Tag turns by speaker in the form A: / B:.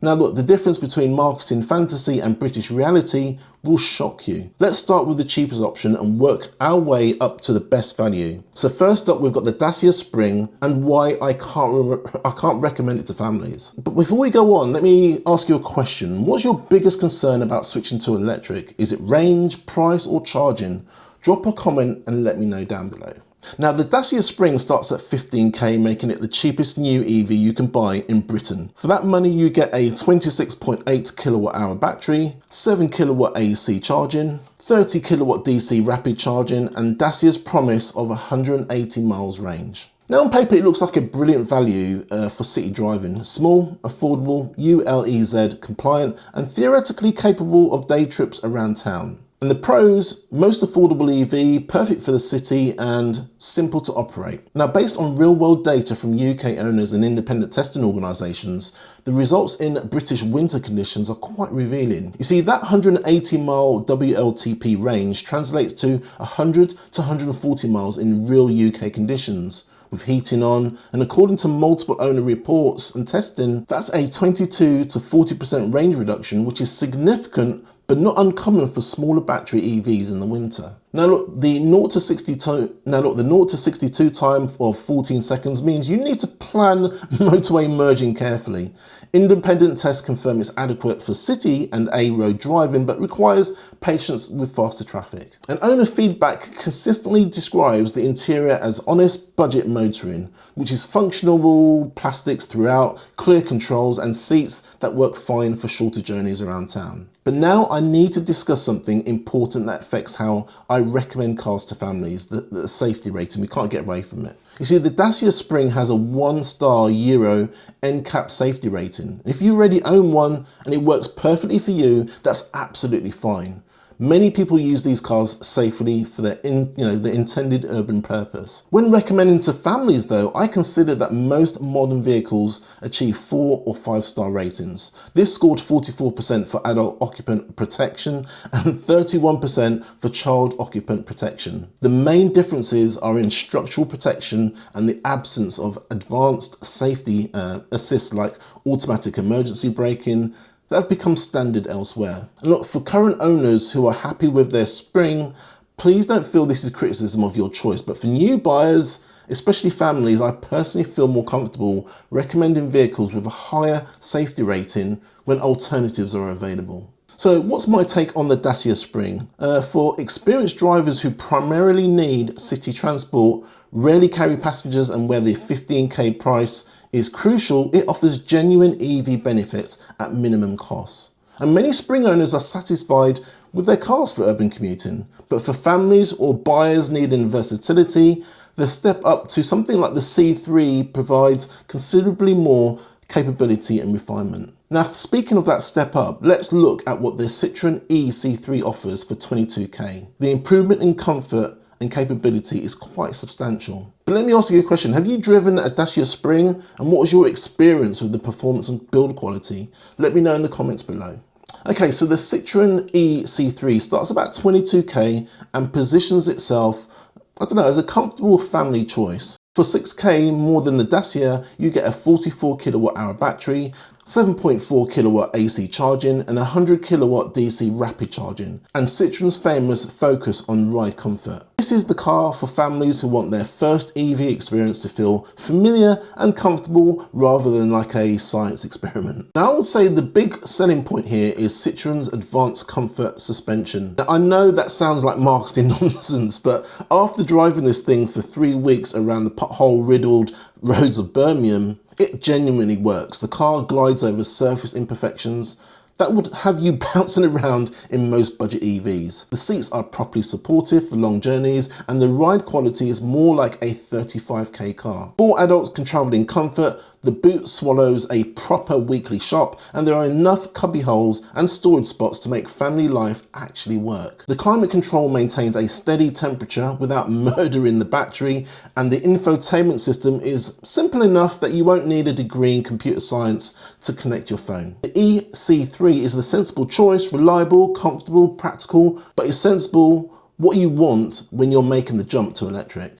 A: Now look, the difference between marketing fantasy and British reality will shock you. Let's start with the cheapest option and work our way up to the best value. So first up, we've got the Dacia Spring and why I can't recommend it to families. But before we go on, let me ask you a question. What's your biggest concern about switching to electric? Is it range, price, or charging? Drop a comment and let me know down below. Now the Dacia Spring starts at 15k, making it the cheapest new EV you can buy in Britain. For that money you get a 26.8 kilowatt hour battery, 7 kilowatt AC charging, 30 kilowatt DC rapid charging, and Dacia's promise of 180 miles range. Now on paper it looks like a brilliant value for city driving. Small, affordable, ULEZ compliant, and theoretically capable of day trips around town. And the pros, most affordable EV, perfect for the city and simple to operate. Now based on real world data from UK owners and independent testing organisations, the results in British winter conditions are quite revealing. You see, that 180 mile WLTP range translates to 100 to 140 miles in real UK conditions, with heating on, and according to multiple owner reports and testing, that's a 22 to 40% range reduction, which is significant but not uncommon for smaller battery EVs in the winter. Now look, the 0 to 62 time of 14 seconds means you need to plan motorway merging carefully. Independent tests confirm it's adequate for city and A-road driving, but requires patience with faster traffic. And owner feedback consistently describes the interior as honest budget motoring, which is functional plastics throughout, clear controls, and seats that work fine for shorter journeys around town. But now I need to discuss something important that affects how I recommend cars to families, the safety rating. We can't get away from it. You see, the Dacia Spring has a 1-star Euro NCAP safety rating. If you already own one and it works perfectly for you, that's absolutely fine. Many people use these cars safely for their intended urban purpose. When recommending to families though, I consider that most modern vehicles achieve 4 or 5-star ratings. This scored 44% for adult occupant protection and 31% for child occupant protection. The main differences are in structural protection and the absence of advanced safety assists like automatic emergency braking that have become standard elsewhere. And look, for current owners who are happy with their Spring, please don't feel this is criticism of your choice, but for new buyers, especially families, I personally feel more comfortable recommending vehicles with a higher safety rating when alternatives are available. So what's my take on the Dacia Spring? For experienced drivers who primarily need city transport, rarely carry passengers, and where the 15k price is crucial, it offers genuine EV benefits at minimum costs. And many Spring owners are satisfied with their cars for urban commuting. But for families or buyers needing versatility, the step up to something like the C3 provides considerably more capability and refinement. Now, speaking of that step up, let's look at what the Citroen EC3 offers for 22k. The improvement in comfort and capability is quite substantial. But let me ask you a question. Have you driven a Dacia Spring, and what was your experience with the performance and build quality? Let me know in the comments below. Okay, so the Citroen EC3 starts about 22k and positions itself, I don't know, as a comfortable family choice. For 6k more than the Dacia, you get a 44 kilowatt hour battery, 7.4 kilowatt AC charging, and 100 kilowatt DC rapid charging, and Citroen's famous focus on ride comfort. This is the car for families who want their first EV experience to feel familiar and comfortable rather than like a science experiment. Now, I would say the big selling point here is Citroen's advanced comfort suspension. Now, I know that sounds like marketing nonsense, but after driving this thing for 3 weeks around the pothole-riddled roads of Birmingham, it genuinely works. The car glides over surface imperfections that would have you bouncing around in most budget EVs. The seats are properly supportive for long journeys, and the ride quality is more like a 35k car. 4 adults can travel in comfort, the boot swallows a proper weekly shop, and there are enough cubby holes and storage spots to make family life actually work. The climate control maintains a steady temperature without murdering the battery, and the infotainment system is simple enough that you won't need a degree in computer science to connect your phone. The EC3 is the sensible choice, reliable, comfortable, practical, but is sensible what you want when you're making the jump to electric.